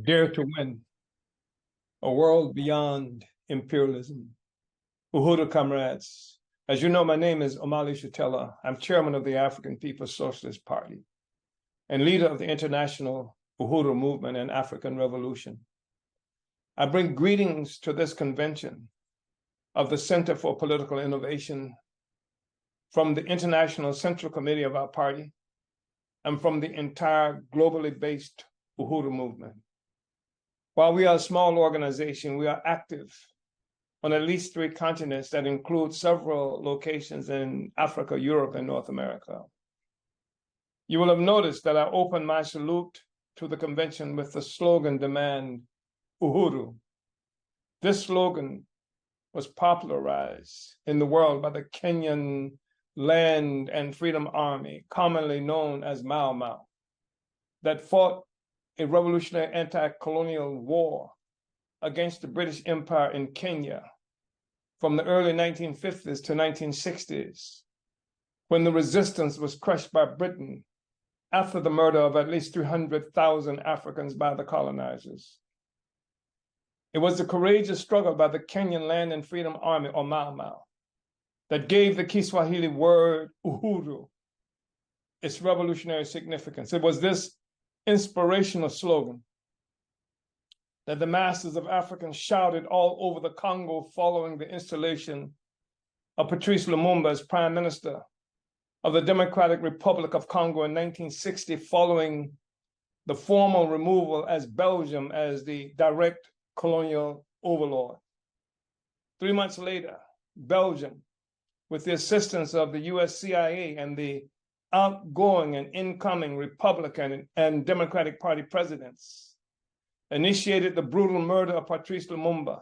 Dare to Win, a world beyond imperialism. Uhuru comrades, as you know, my name is Omali Shatella. I'm chairman of the African People's Socialist Party and leader of the International Uhuru Movement and African Revolution. I bring greetings to this convention of the Center for Political Innovation from the International Central Committee of our party and from the entire globally based Uhuru movement. While we are a small organization, we are active on at least 3 continents that include several locations in Africa, Europe, and North America. You will have noticed that I opened my salute to the convention with the slogan Demand Uhuru. This slogan was popularized in the world by the Kenyan Land and Freedom Army, commonly known as Mau Mau, that fought a revolutionary anti-colonial war against the British Empire in Kenya from the early 1950s to 1960s, when the resistance was crushed by Britain after the murder of at least 300,000 Africans by the colonizers. It was the courageous struggle by the Kenyan Land and Freedom Army, or Mau Mau, that gave the Kiswahili word uhuru its revolutionary significance. It was this inspirational slogan that the masses of Africans shouted all over the Congo following the installation of Patrice Lumumba as Prime Minister of the Democratic Republic of Congo in 1960, following the formal removal as Belgium as the direct colonial overlord. 3 months later, Belgium, with the assistance of the US CIA and the outgoing and incoming Republican and Democratic Party presidents, initiated the brutal murder of Patrice Lumumba,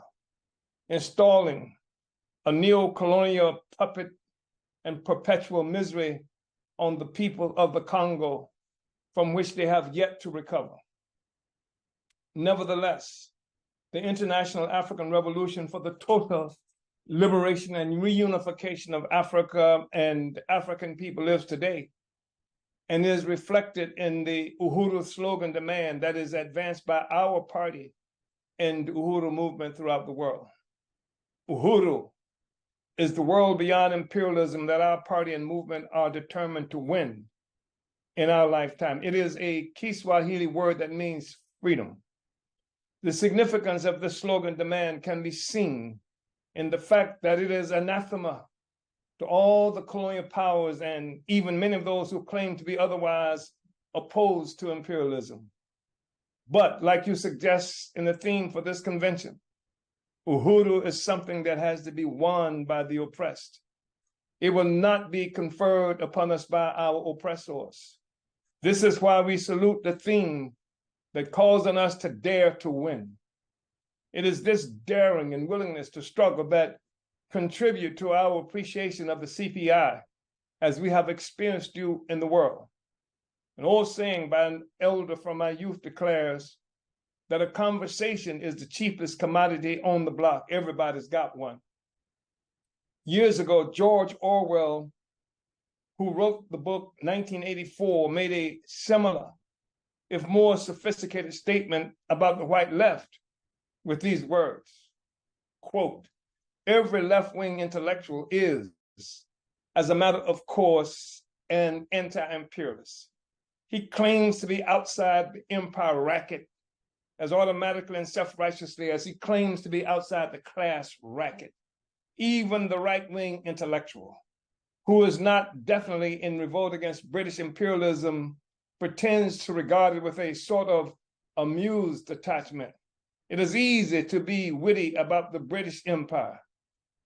installing a neo-colonial puppet and perpetual misery on the people of the Congo, from which they have yet to recover. Nevertheless, the International African Revolution for the total liberation and reunification of Africa and African people lives today and is reflected in the Uhuru slogan Demand that is advanced by our party and the Uhuru movement throughout the world. Uhuru is the world beyond imperialism that our party and movement are determined to win in our lifetime. It is a Kiswahili word that means freedom. The significance of this slogan Demand can be seen in the fact that it is anathema to all the colonial powers and even many of those who claim to be otherwise opposed to imperialism. But like you suggest in the theme for this convention, Uhuru is something that has to be won by the oppressed. It will not be conferred upon us by our oppressors. This is why we salute the theme that calls on us to dare to win. It is this daring and willingness to struggle that contribute to our appreciation of the CPI as we have experienced you in the world. An old saying by an elder from my youth declares that a conversation is the cheapest commodity on the block. Everybody's got one. Years ago, George Orwell, who wrote the book 1984, made a similar, if more sophisticated statement about the white left with these words, quote, "Every left-wing intellectual is, as a matter of course, an anti-imperialist. He claims to be outside the empire racket as automatically and self-righteously as he claims to be outside the class racket. Even the right-wing intellectual, who is not definitely in revolt against British imperialism, pretends to regard it with a sort of amused attachment. It is easy to be witty about the British Empire,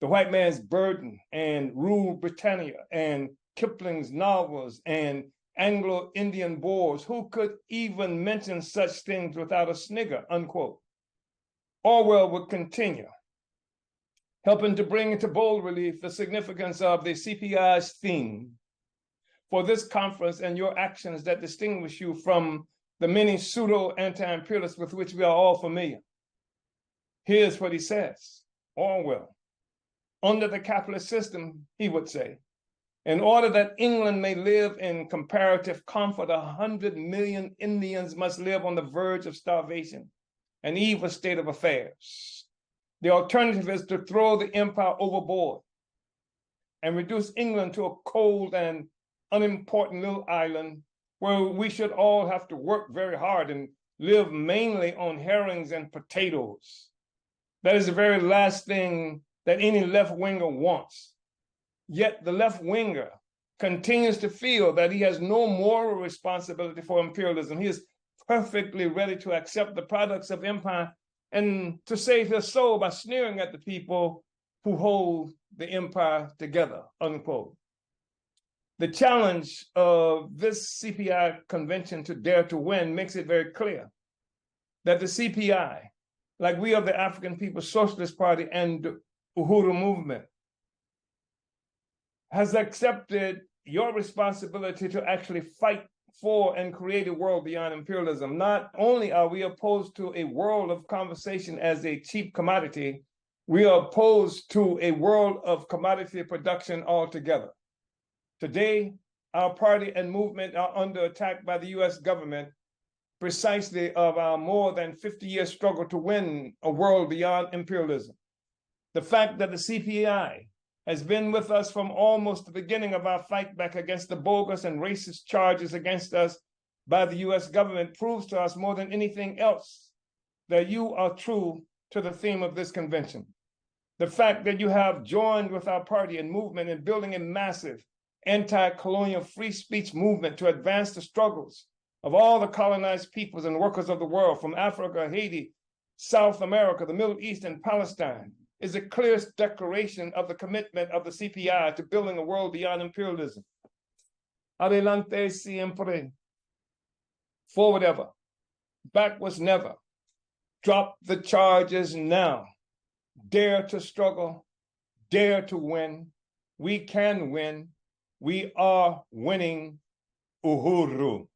the white man's burden, and Rule Britannia, and Kipling's novels, and Anglo-Indian wars. Who could even mention such things without a snigger," unquote. Orwell would continue, helping to bring into bold relief the significance of the CPI's theme for this conference and your actions that distinguish you from the many pseudo-anti-imperialists with which we are all familiar. Here's what he says, Orwell. "Under the capitalist system," he would say, "in order that England may live in comparative comfort, 100 million Indians must live on the verge of starvation. an evil state of affairs. The alternative is to throw the empire overboard and reduce England to a cold and unimportant little island where we should all have to work very hard and live mainly on herrings and potatoes. That is the very last thing that any left-winger wants. Yet the left-winger continues to feel that he has no moral responsibility for imperialism. He is perfectly ready to accept the products of empire and to save his soul by sneering at the people who hold the empire together, unquote. The challenge of this CPI convention to dare to win makes it very clear that the CPI, like we of the African People's Socialist Party and Uhuru movement, has accepted your responsibility to actually fight for and create a world beyond imperialism. Not only are we opposed to a world of conversation as a cheap commodity, we are opposed to a world of commodity production altogether. Today, our party and movement are under attack by the US government precisely of our more than 50-year struggle to win a world beyond imperialism. The fact that the CPI has been with us from almost the beginning of our fight back against the bogus and racist charges against us by the US government proves to us more than anything else that you are true to the theme of this convention. The fact that you have joined with our party and movement in building a massive anti-colonial free speech movement to advance the struggles of all the colonized peoples and workers of the world from Africa, Haiti, South America, the Middle East, and Palestine is the clearest declaration of the commitment of the CPI to building a world beyond imperialism. Adelante siempre. Forward ever. Backwards never. Drop the charges now. Dare to struggle. Dare to win. We can win. We are winning. Uhuru.